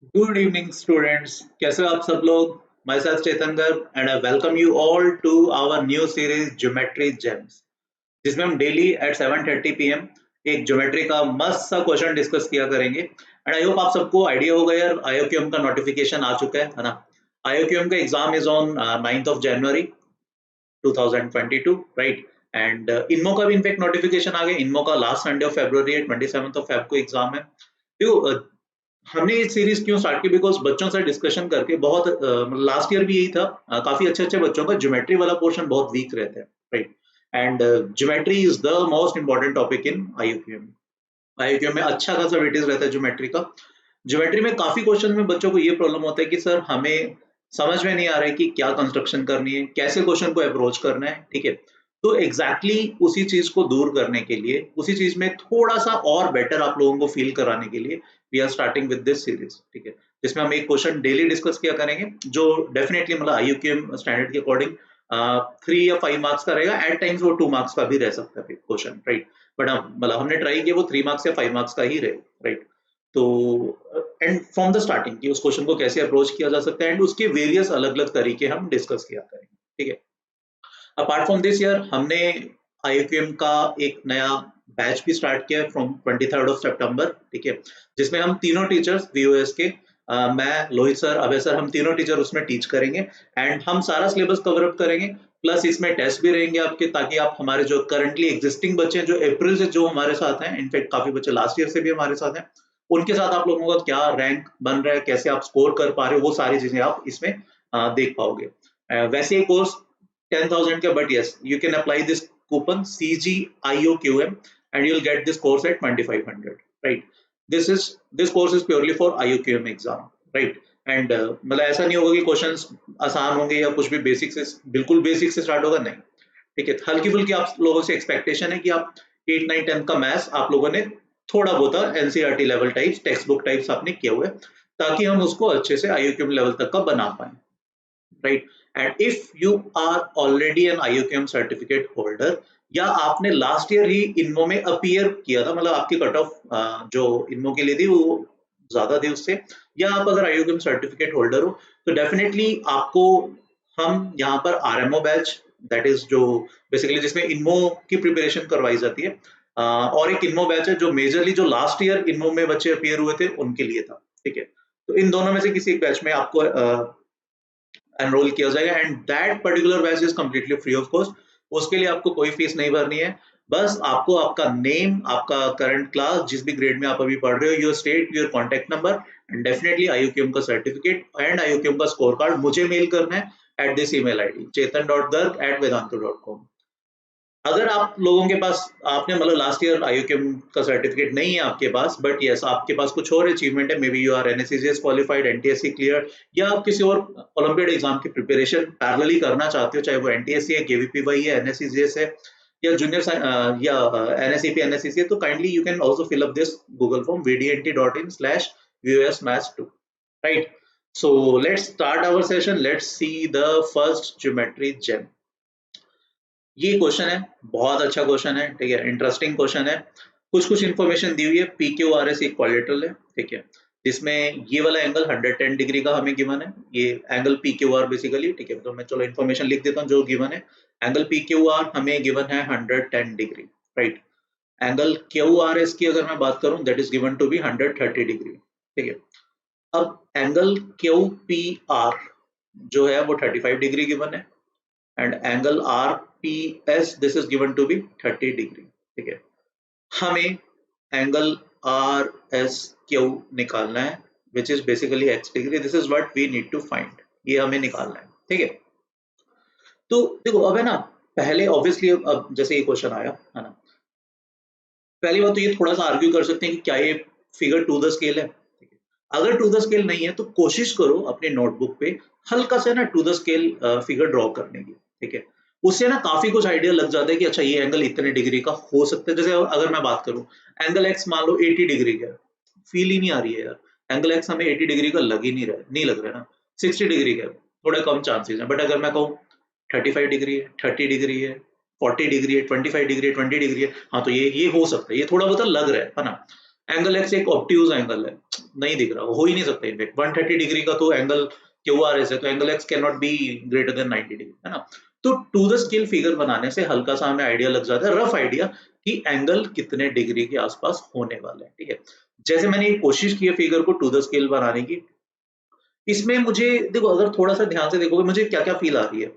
Good evening, students. कैसे हो आप सब लोग? Myself Chetan Garg and I welcome you all to our new series Geometry Gems, जिसमें हम डेली एट 7:30 PM एक ज्योमेट्री का मस्त सा क्वेश्चन डिस्कस किया करेंगे एंड आई होप आप सबको आइडिया होगा यार IOQM का नोटिफिकेशन आ चुका है ना? IOQM का exam is on 9th of January 2022, right? And INMO का भी इनफेक्ट नोटिफिकेशन आ गया। इनमो का लास्ट संडे ऑफ February है, 27th of Feb को एग्जाम है। देखो, हमने ये सीरीज क्यों स्टार्ट की, बिकॉज बच्चों से डिस्कशन करके बहुत लास्ट ईयर भी यही था। काफी अच्छे अच्छे बच्चों का ज्योमेट्री वाला पोर्शन बहुत वीक रहता है, right? And geometry is the most important topic in IUQM। IUQM में अच्छा खासा वेटेज रहता है ज्योमेट्री का। ज्योमेट्री में काफी क्वेश्चन में बच्चों को ये प्रॉब्लम होता है कि सर हमें समझ में नहीं आ रहा है कि क्या कंस्ट्रक्शन करनी है, कैसे क्वेश्चन को अप्रोच करना है, ठीक है? तो एग्जैक्टली उसी चीज को दूर करने के लिए, उसी चीज में थोड़ा सा और बेटर आप लोगों को फील कराने के लिए we are starting with this series, ठीक है? जिसमें हम एक क्वेश्चन डेली डिस्कस किया करेंगे, जो डेफिनेटली मतलब IUQM स्टैंडर्ड के अकॉर्डिंग 3 या 5 मार्क्स का रहेगा। एट टाइम्स वो 2 मार्क्स का भी रह सकता है क्वेश्चन, राइट? बट मतलब हमने ट्राई किया वो 3 मार्क्स या 5 मार्क्स का ही रहे, राइट? तो एंड फ्रॉम द स्टार्टिंग कि उस क्वेश्चन को कैसे अप्रोच किया जा सकता है एंड उसके वेरियस अलग अलग तरीके हम डिस्कस किया करेंगे, ठीक है? अपार्ट फ्रॉम दिस ईयर हमने IUQM का एक नया बैच भी स्टार्ट किया फ्रॉम 23rd of September, ठीक है? जिसमें हम तीनों टीचर्स VOS के, मैं, लोहित सर, अभय सर, हम तीनों टीचर उसमें टीच करेंगे एंड हम सारा सिलेबस कवर अप करेंगे। प्लस इसमें टेस्ट भी रहेंगे आपके, ताकि आप हमारे जो करंटली एग्जिस्टिंग बच्चे हैं, जो अप्रैल से जो हमारे साथ हैं, इनफैक्ट काफी बच्चे लास्ट ईयर से भी हमारे साथ हैं, उनके साथ आप लोगों का क्या रैंक बन रहा है, कैसे आप स्कोर कर पा रहे हो, वो सारी चीजें आप इसमें देख पाओगे। वैसे ये कोर्स 10,000 का, but yes, you can apply this coupon CGIOQM and you'll get this course at 2,500, right? This course is purely for IUQM exam, right? And मतलब ऐसा नहीं होगा कि क्वेश्चंस आसान होंगे या कुछ भी बेसिक से, बिल्कुल बेसिक से स्टार्ट होगा, नहीं, ठीक है? हल्की फुल्की आप लोगों से एक्सपेक्टेशन है कि आप 8 9 10 का मैथ्स आप लोगों ने थोड़ा बहुत NCERT level types, text book types आपने किया हुआ है, ताकि हम उसको अच्छे से IUQM लेवल तक का बना पाए, right? And if you are already an IUQM certificate holder, या आपने लास्ट ईयर ही इनमो में अपीयर किया था, मतलब आपकी कट ऑफ जो इनमो के लिए थी वो ज्यादा थी उससे, या आप अगर IUQM सर्टिफिकेट होल्डर हो, तो डेफिनेटली आपको हम यहाँ पर RMO बैच, दैट इज जो बेसिकली जिसमें इनमो की प्रिपरेशन करवाई जाती है, और एक इनमो बैच है जो मेजरली जो लास्ट ईयर इनमो में बच्चे अपीयर हुए थे उनके लिए था, ठीक है? तो इन दोनों में से किसी एक बैच में आपको एनरोल किया जाएगा and that particular batch is completely free of cost. उसके लिए आपको कोई फीस नहीं भरनी है। बस आपको आपका नेम, आपका करंट क्लास, जिस भी ग्रेड में आप अभी पढ़ रहे हो, your state, your contact number and definitely IUQM का सर्टिफिकेट एंड IUQM का स्कोर कार्ड मुझे मेल करना है at this email ID chetan.garg@vedantu.com। अगर आप लोगों के पास, आपने मतलब लास्ट ईयर IUQM का सर्टिफिकेट नहीं है आपके पास, बट यस आपके पास कुछ और अचीवमेंट है, may be you are NSCGS qualified, NTSC clear, या आप किसी और ओलंपियाड एग्जाम की प्रिपरेशन पैरेलली करना चाहते हो, चाहे वो NTSC है, KVPY है, NSCGS है, या जूनियर या NSEP NSCC है, तो kindly you can also fill up this Google form vdnt.in/VOSmaths2, right? So let's start our session. Let's see the first geometry gem. ये क्वेश्चन है, बहुत अच्छा क्वेश्चन है, ठीक है? इंटरेस्टिंग क्वेश्चन है। कुछ कुछ इन्फॉर्मेशन दी हुई है। PQRS एक क्वाड्रिलेटरल है, ठीक है? जिसमें ये वाला एंगल 110 डिग्री का हमें गिवन है, ये एंगल PQR बेसिकली, ठीक है? तो मैं चलो इन्फॉर्मेशन लिख देता हूँ जो गिवन है। एंगल PQR हमें गिवन है 110 डिग्री, राइट? एंगल QRS की अगर मैं बात करूं, that is given to be 130 degree, ठीक है? अब एंगल QPR जो है वो 35 डिग्री गिवन है and angle RPS this is given to be 30 degree, ठीक है? हमें एंगल RSQ निकालना है, which is basically x degree. This is what we need to find, ये हमें निकालना है, ठीक है? तो देखो, अब है ना, पहले ऑब्वियसली अब जैसे ये क्वेश्चन आया है ना, पहली बात तो ये थोड़ा सा आर्ग्यू कर सकते हैं कि क्या ये फिगर टू द स्केल है, ठीक है? अगर टू द स्केल नहीं है तो कोशिश करो अपने नोटबुक पे हल्का सा ना to the scale figure draw करने की, ठीक है? उससे ना काफी कुछ आइडिया लग जाता है कि अच्छा ये एंगल इतने डिग्री का हो सकता है। जैसे अगर मैं बात करूं, एंगल एक्स मान लो 80 डिग्री का, फील ही नहीं आ रही है यार, एंगल एक्स हमें 80 डिग्री का लग ही नहीं रहा है, नहीं लग रहा है ना। 60 डिग्री का थोड़ा कम चांसेस है, बट अगर मैं कहूँ 35 डिग्री है, 30 डिग्री है, 40 डिग्री है, 25 डिग्री है, 20 डिग्री है, हाँ तो ये हो सकता है, ये थोड़ा बहुत लग रहा है ना। एंगल एक्स एक ऑब्ट्यूज एंगल है, नहीं दिख रहा, हो ही नहीं सकता। इनफेक्ट 130 डिग्री का तो एंगल क्यू आर एस है, तो angle x can not be greater than 90 degree, है ना। तो टू द स्केल फिगर बनाने से हल्का सा हमें आइडिया लग जाता है, रफ आइडिया, कि एंगल कितने डिग्री के आसपास होने वाला है, ठीक है। जैसे मैंने ये कोशिश की है फिगर को टू द स्केल बनाने की, इसमें मुझे देखो, अगर थोड़ा सा ध्यान से देखोगे, मुझे क्या क्या फील आ रही है।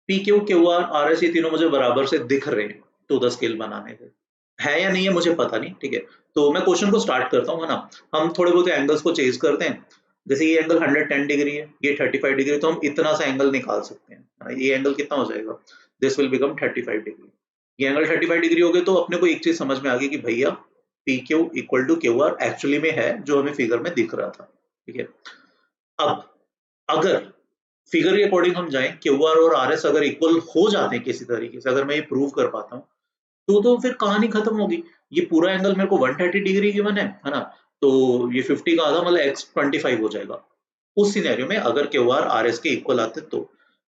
P Q Q R R S, ये तीनों मुझे बराबर से दिख रहे हैं टू द स्केल बनाने से, है या नहीं है मुझे पता नहीं, ठीक है। तो मैं क्वेश्चन को स्टार्ट करता हूँ, है ना। हम थोड़े बहुत एंगल्स को चेंज करते हैं। जैसे ये एंगल 110 डिग्री है, ये 35 डिग्री, तो हम इतना सा एंगल निकाल सकते हैं, है ना। ये एंगल कितना हो जाएगा, दिस विल बिकम 35 डिग्री। ये एंगल 35 डिग्री हो गए, तो अपने को एक चीज समझ में आ गई कि भैया P Q equal to Q R actually में है जो हमें फिगर में दिख रहा था, ठीक है। अब अगर फिगर के अकॉर्डिंग हम जाएं, क्यू आर और आर एस अगर इक्वल हो जाते हैं किसी तरीके से, अगर मैं ये प्रूव कर पाता हूँ, तो फिर कहानी खत्म होगी। ये पूरा एंगल मेरे को 130 डिग्री गिवन है ना। तो ये 50 का आधा मतलब x 25 हो जाएगा उस सिनेरियो में, अगर क्यू आर आर एस के इक्वल आते तो।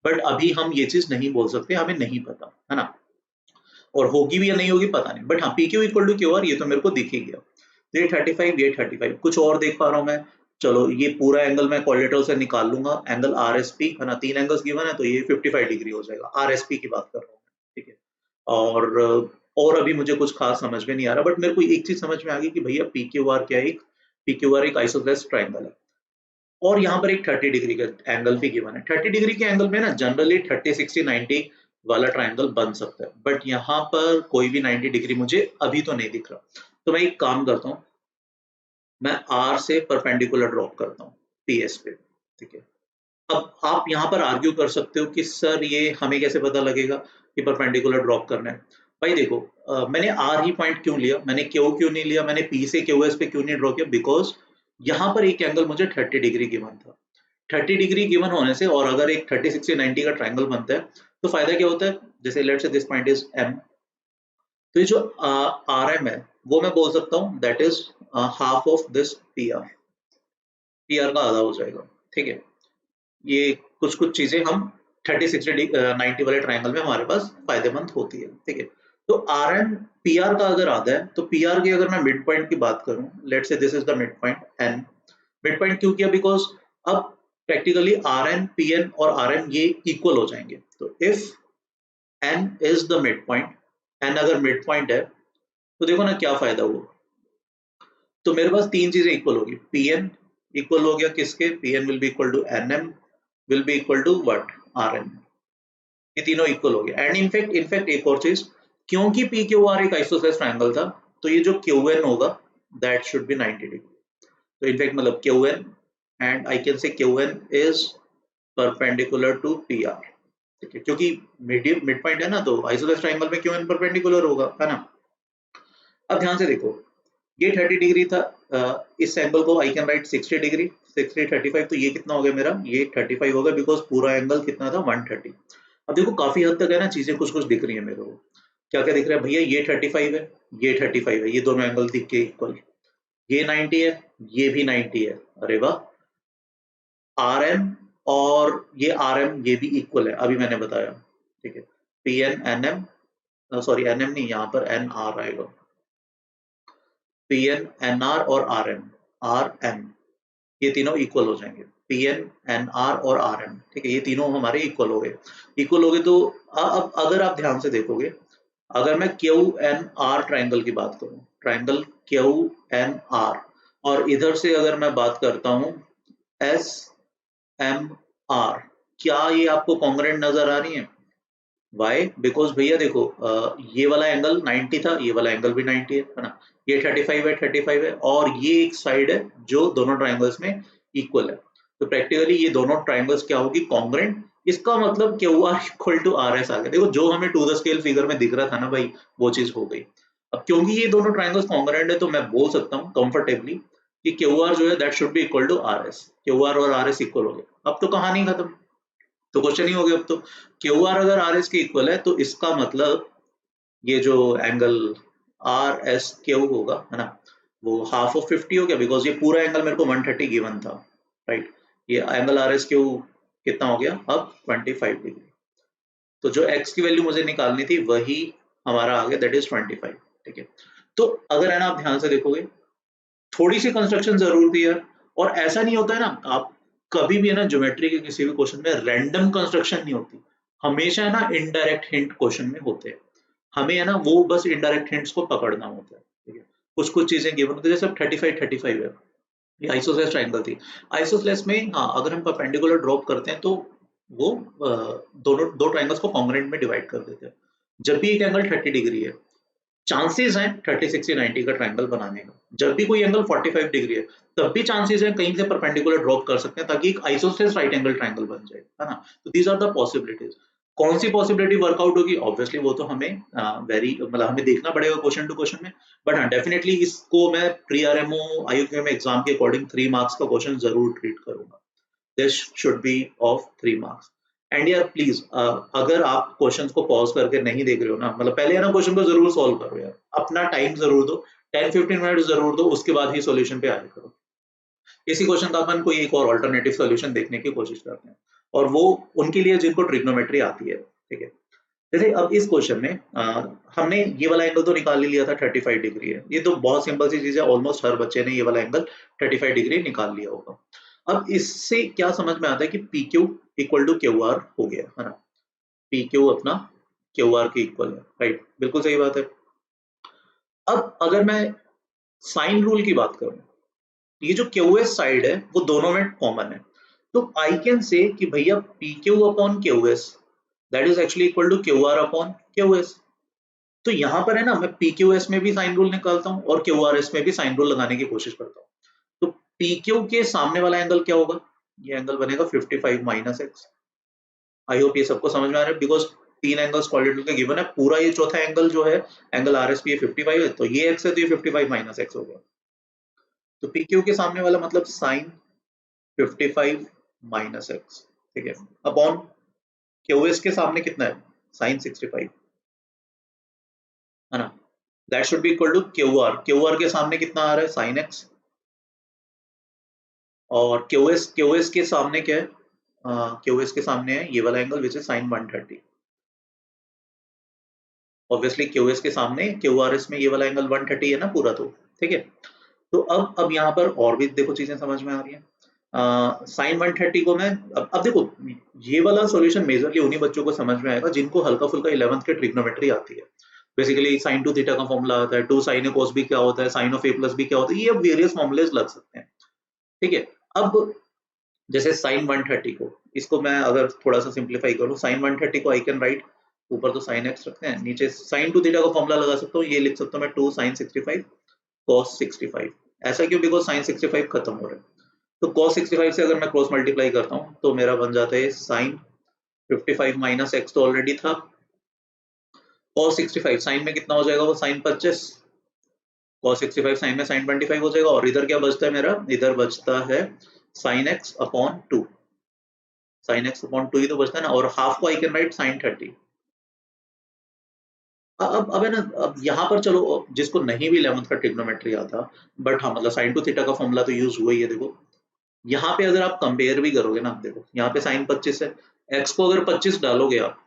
बट अभी हम ये चीज नहीं बोल सकते, हमें नहीं पता, है ना। और होगी भी या नहीं होगी पता नहीं, बट हाँ P Q equal to Q R ये तो मेरे को दिख ही गया। ये 35, ये 35, कुछ और देख पा रहा हूँ मैं। चलो ये पूरा एंगल मैं कोलेटरल से निकाल लूंगा, एंगल आर एस पी, है ना। 3 एंगल्स गिवन है, तो ये 55 डिग्री हो जाएगा, आर एस पी की बात कर रहा हूँ, ठीक है। और अभी मुझे कुछ खास समझ में नहीं आ रहा, बट मेरे को एक चीज समझ में आ गई कि भैया पी क्यू आर क्या है, एक पी क्यू आर एक आइसोसेलेस ट्राइंगल है, और यहाँ पर एक 30 डिग्री का एंगल भी गिवन है। 30 डिग्री के एंगल में ना जनरली 30, 60, 90 वाला ट्राइंगल बन सकता है, बट यहाँ पर कोई भी 90 डिग्री मुझे अभी तो नहीं दिख रहा। तो मैं एक काम करता हूँ, मैं आर से परपेंडिकुलर ड्रॉप करता हूँ पी एस पे, ठीक है। अब आप यहाँ पर आर्ग्यू कर सकते हो कि सर ये हमें कैसे पता लगेगा कि परपेंडिकुलर ड्रॉप करना है। भाई देखो, मैंने आर ही पॉइंट क्यों लिया, मैंने क्यों नहीं लिया, मैंने पी से क्यू एस पे क्यों नहीं ड्रॉ किया, बिकॉज यहाँ पर एक एंगल मुझे 30 डिग्री गिवन था। 30 डिग्री गिवन होने से, और अगर एक 30, 60, 90 का ट्रायंगल बनता है, तो फायदा क्या होता है, जैसे let's say this point is M, तो ये जो आर एम है वो मैं बोल सकता हूँ that is half of this P R, P R का आधा हो जाएगा, ठीक है। ये कुछ कुछ चीजें हम 30, 60, 90 वाले ट्रायंगल में हमारे पास फायदेमंद होती है, ठीक है। तो आर एम पी आर का अगर आधा है, तो पी आर की अगर मैं मिड पॉइंट की बात करूं, let's say this is the mid point N. Mid point क्यों किया, बिकॉज अब practically R N P N और आर एम ये इक्वल हो जाएंगे। तो if N is the mid point, N अगर मिड पॉइंट है, तो देखो ना क्या फायदा हुआ। तो मेरे पास तीन चीजें इक्वल होगी, पी एन इक्वल हो गया किसके, P N will be equal to N M will be equal to what, R N. ये तीनों इक्वल हो गया। एंड इनफैक्ट एक और चीज, क्योंकि पी क्यू आर एक आइसोसेलेस ट्रायंगल था, तो ये जो क्यू एन होगा दैट शुड बी 90 डिग्री। तो इनफैक्ट मतलब Q N, and I can say Q N is perpendicular to P R, ठीक है, क्योंकि मिड पॉइंट है ना, तो आइसोसेलेस ट्रायंगल में क्यू एन परपेंडिकुलर होगा, है ना। अब ध्यान से देखो, ये 30 डिग्री था, इस एंगल को आई कैन राइट 60 डिग्री, 60, 35, तो ये कितना हो गया मेरा, ये 35 हो गया, बिकॉज पूरा एंगल कितना था, 130। अब देखो काफी हद तक है ना चीजें कुछ कुछ दिख रही है मेरे को। क्या क्या दिख रहा है भैया, ये 35 है, ये 35 है, ये दोनों एंगल दिख के इक्वल। ये 90 है, ये भी 90 है, अरे वाह। आर एम और ये आर एम ये भी इक्वल है, अभी मैंने बताया, ठीक है। P N N M, sorry N M नहीं, यहाँ पर एन आर आएगा, पी एन एन आर और आर एम ये तीनों इक्वल हो जाएंगे, पी एन एन आर और आर एम, ठीक है, ये तीनों हमारे इक्वल हो गए। इक्वल हो गए, तो अब अगर आप ध्यान से देखोगे, अगर मैं क्यू एन आर ट्राइंगल की बात करूं, ट्राइंगल क्यू एन आर, और इधर से अगर मैं बात करता हूं एस एम आर, क्या ये आपको कॉन्ग्रुएंट नजर आ रही है? वाई, बिकॉज भैया देखो, ये वाला एंगल 90 था, ये वाला एंगल भी 90 है ना। ये 35 है, 35 है, और ये एक साइड है जो दोनों ट्राइंगल्स में इक्वल है। तो प्रैक्टिकली ये दोनों ट्राइंगल्स क्या होगी, कॉन्ग्रुएंट। इसका मतलब Q R equal to R S आ गया। देखो जो हमें टू द स्केल फिगर में दिख रहा था ना भाई, वो चीज हो गई। अब क्योंकि ये दोनों ट्राइंगल्स कॉन्ग्रुएंट है, तो मैं बोल सकता हूँ कंफर्टेबली कि क्यू आर जो है that should be equal to R S. Q R और आर एस इक्वल हो गया, अब तो कहानी खत्म, तो क्वेश्चन ही हो गया अब तो। क्यू आर अगर आर एस के इक्वल है, तो इसका मतलब ये जो एंगल आर एस क्यू होगा, है ना, वो हाफ ऑफ 50 हो गया, बिकॉज ये पूरा एंगल मेरे को 130 गिवन था, राइट। ये एंगल आर एस क्यू कितना हो गया अब, 25 डिग्री। तो जो एक्स की वैल्यू मुझे निकालनी थी वही हमारा आ गया, दैट इज 25, ठीक है। तो अगर है ना आप ध्यान से देखोगे, थोड़ी सी कंस्ट्रक्शन जरूर थी यार। और ऐसा नहीं होता है ना, आप कभी भी है ना ज्योमेट्री के किसी भी क्वेश्चन में रैंडम कंस्ट्रक्शन नहीं होती, हमेशा है ना इनडायरेक्ट हिंट क्वेश्चन में होते हैं। हमें है ना वो बस इनडायरेक्ट हिंट्स को पकड़ना होता है, ठीक है। कुछ कुछ चीजें गिवन होती है, जैसे 35 है, ये आइसोसेलेस ट्रायंगल थी। आइसोसेलेस में हाँ अगर हम परपेंडिकुलर ड्रॉप करते हैं तो वो दोनों दो ट्रायंगल्स को कॉन्ग्रुएंट में डिवाइड कर देते हैं। जब भी एक एंगल 30 डिग्री है, चांसेस हैं 30 60 90 का ट्रायंगल बनाने का। जब भी कोई एंगल 45 डिग्री है, तब भी चांसेस हैं कहीं से परपेंडिकुलर ड्रॉप कर सकते हैं ताकि एक आइसोसेलेस राइट एंगल ट्रायंगल बन जाए, है ना। तो दीज आर द पॉसिबिलिटीज। कौन सी पॉसिबिलिटी वर्कआउट होगी, ऑब्वियसली वो तो हमें वेरी मतलब हमें देखना पड़ेगा क्वेश्चन टू क्वेश्चन में। बट हाँ डेफिनेटली इसको मैं प्री आरएमओ आईयूक्यूएम एग्जाम के अकॉर्डिंग 3 मार्क्स का क्वेश्चन जरूर ट्रीट करूंगा। This should be of 3 marks. And यार प्लीज अगर आप क्वेश्चंस को पॉज करके नहीं देख रहे हो ना, मतलब पहले है ना क्वेश्चन को जरूर सॉल्व करो यार, अपना टाइम जरूर दो, 10-15 मिनट जरूर दो, उसके बाद ही सॉल्यूशन पे आया करो। इसी क्वेश्चन का अपन कोई एक और अल्टरनेटिव सॉल्यूशन देखने की कोशिश करते हैं, और वो उनके लिए जिनको ट्रिग्नोमेट्री आती है, ठीक है। जैसे अब इस क्वेश्चन में हमने ये वाला एंगल तो निकाल ही लिया था, 35 डिग्री है, ये तो बहुत सिंपल सी चीज है, ऑलमोस्ट हर बच्चे ने ये वाला एंगल 35 डिग्री निकाल लिया होगा। अब इससे क्या समझ में आता है कि P Q equal to Q R हो गया, है ना। पी क्यू अपना क्यू आर के इक्वल है, राइट, बिल्कुल सही बात है। अब अगर मैं साइन रूल की बात करूं, ये जो क्यू एस साइड है वो दोनों में कॉमन है, तो आई कैन से कि भैया P Q upon Q S that is actually equal to Q R upon Q S. तो यहाँ पर है ना मैं पी क्यू एस में भी साइन रूल निकालता हूँ और क्यू आर एस में भी साइन रूल लगाने की कोशिश करता हूँ। तो पी क्यू के सामने वाला एंगल क्या होगा, ये एंगल बनेगा 55 माइनस एक्स। आई होप ये सबको समझ में आ रहा है, बिकॉज 3 एंगल्स क्वाड्रेटिक के गिवन है, पूरा ये चौथा एंगल जो है एंगल आर एस पी 55 है, तो ये एक्स है तो ये 55 माइनस एक्स हो गया। तो पी क्यू के सामने वाला मतलब साइन 55 माइनस एक्स, ठीक है, अपॉन क्यू एस के सामने कितना है, साइन 65, है ना। That should be equal to Q R के सामने कितना आ रहा है, साइन एक्स, और क्यू एस के सामने क्या है, क्यू एस के सामने है ये वाला angle which is sine 130। Obviously Q S के सामने क्यू आर एस में ये वाला एंगल 130 है ना पूरा, तो ठीक है। तो अब यहाँ पर और भी देखो चीजें समझ में आ रही है। साइन 130 को मैं अब देखो, ये वाला सॉल्यूशन मेजरली उन्हीं बच्चों को समझ में आएगा जिनको हल्का फुल्का 11th के ट्रिग्नोमेट्री आती है। बेसिकली साइन टू थीटा का फॉर्मूला आता है, 2 साइन ए कोस बी क्या होता है, sine of A plus B क्या होता है, ये वेरियस फॉर्मूलेज लग सकते हैं, ठीक है। अब जैसे साइन 130 को, इसको मैं अगर थोड़ा सा सिंप्लीफाई करूं, साइन 130 को आई कैन राइट, ऊपर तो साइन एक्स रखते हैं, नीचे साइन टू थीटा का फॉर्मूला लगा सकता हूँ, ये लिख सकता हूँ मैं 2 साइन 65 कॉस 65। ऐसा क्यों, बिकॉज साइन 65 खत्म हो रहा है, तो cos 65 से अगर मैं क्रॉस मल्टीप्लाई करता हूँ तो मेरा बन जाता है साइन 55 माइनस एक्स तो ऑलरेडी था, cos 65 साइन में कितना हो जाएगा, वो साइन 25, cos 65 साइन में साइन 25 हो जाएगा, और इधर क्या बचता है मेरा, इधर बचता है sine x upon 2, sine x upon 2 ही तो बचता है ना, और हाफ को आई कैन राइट साइन 30। अब है ना, अब यहाँ पर चलो जिसको नहीं भी 11th का ट्रिग्नोमेट्री आता, बट हाँ मतलब साइन टू थीटा का फॉर्मूला तो यूज हुआ ही है। देखो यहाँ पे अगर आप कंपेयर भी करोगे ना, देखो यहाँ पे साइन 25 है, एक्स को अगर 25 डालोगे आप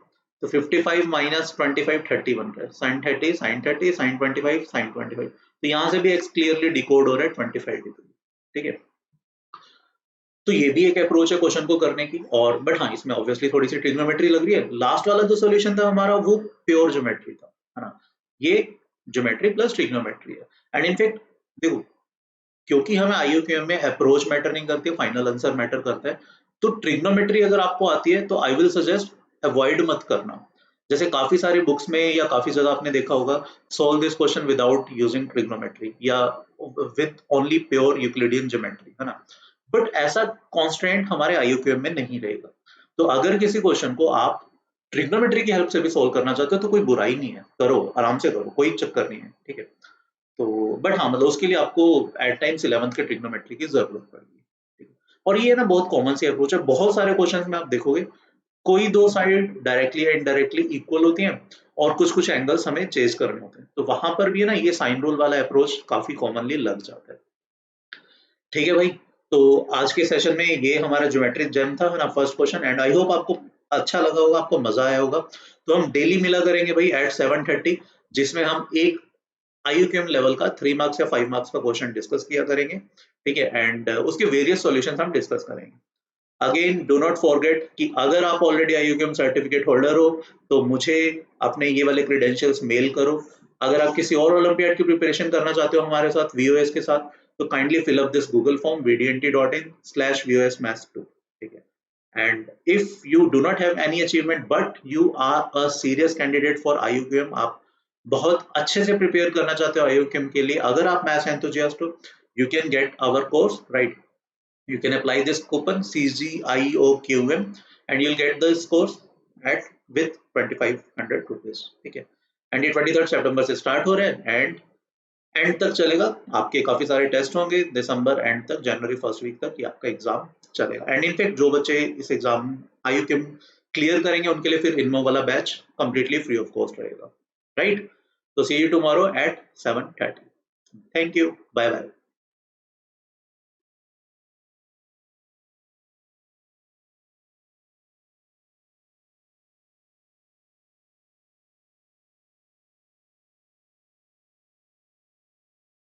तो 55 माइनस 25 30 बन रहा है, साइन 30 साइन 30 साइन 25 साइन 25, तो यहाँ से भी एक्स क्लियरली डिकोड हो रहा है 25 डिग्री, ठीक है। तो ये भी एक अप्रोच है क्वेश्चन को करने की, और बट हाँ इसमें ऑब्वियसली थोड़ी सी ट्रिग्नोमेट्री लग रही है। लास्ट वाला जो सॉल्यूशन था हमारा वो प्योर ज्योमेट्री था, है ना, ये ज्योमेट्री प्लस ट्रिग्नोमेट्री है। एंड इनफैक्ट देखो, क्योंकि हमें आईयूक्यूएम में अप्रोच मैटर नहीं करती, फाइनल आंसर मैटर करता है, तो ट्रिग्नोमेट्री अगर आपको आती है तो आई विल सजेस्ट अवॉइड मत करना। जैसे काफी सारी बुक्स में या काफी जगह आपने देखा होगा, solve this question without using trigonometry या with only pure Euclidean geometry, है ना। बट ऐसा कॉन्स्ट्रेंट हमारे आईयूक्यूएम में नहीं रहेगा। तो अगर किसी क्वेश्चन को आप ट्रिग्नोमेट्री की हेल्प से भी सोल्व करना चाहते हो तो कोई बुराई नहीं है, करो, आराम से करो, कोई चक्कर नहीं है, ठीक है। तो बट हाँ मतलब उसके लिए आपको एट टाइम्स 11th के ट्रिग्नोमेट्री की जरूरत पड़ेगी, ठीक है? और ये ना बहुत कॉमन सी अप्रोच है, बहुत सारे क्वेश्चंस में आप देखोगे कोई दो साइड डायरेक्टली या इनडायरेक्टली इक्वल होती हैं और कुछ कुछ एंगल्स हमें चेंज करने होते हैं, तो वहां पर भी है ना ये साइन रूल वाला अप्रोच काफी कॉमनली लग जाता है, ठीक है भाई। तो आज के सेशन में ये हमारा ज्योमेट्रिक जेम था ना, first question, and I hope आपको अच्छा लगा होगा, आपको मजा आया होगा। तो हम डेली मिला करेंगे भाई एट 7:30, जिसमें हम एक IUQM लेवल का 3 मार्क्स या 5 मार्क्स का क्वेश्चन डिस्कस किया करेंगे, ठीक है, एंड उसके वेरियस सॉल्यूशंस हम डिस्कस करेंगे। अगेन डू नॉट फॉरगेट कि अगर आप ऑलरेडी IUQM सर्टिफिकेट होल्डर हो तो मुझे अपने ये वाले क्रेडेंशियल्स मेल करो। अगर आप किसी और ओलंपियाड की प्रिपरेशन करना चाहते हो हमारे साथ VOS के साथ, तो kindly fill up this Google form vdnt.in/VOS-maths2, ठीक है। And if you do not have any achievement but you are a serious candidate for IUQM, आप बहुत अच्छे से प्रिपेयर करना चाहते हो IUQM के लिए, अगर आप मैथ्स एंथुसियास्ट हो, you can get our course, right? You can apply this coupon CGIOQM and you'll get this course at with 2500 rupees, ठीक है। एंड ये 23 सितंबर से स्टार्ट हो रहा है एंड एंड तक चलेगा। आपके काफी सारे टेस्ट होंगे दिसंबर एंड तक, जनवरी फर्स्ट वीक तक ये आपका एग्जाम चलेगा। एंड इनफैक्ट जो बच्चे इस एग्जाम IUQM क्लियर करेंगे उनके लिए फिर इनमो वाला batch completely free of cost रहेगा, राइट? तो see you tomorrow at 7:30। Thank you, bye bye.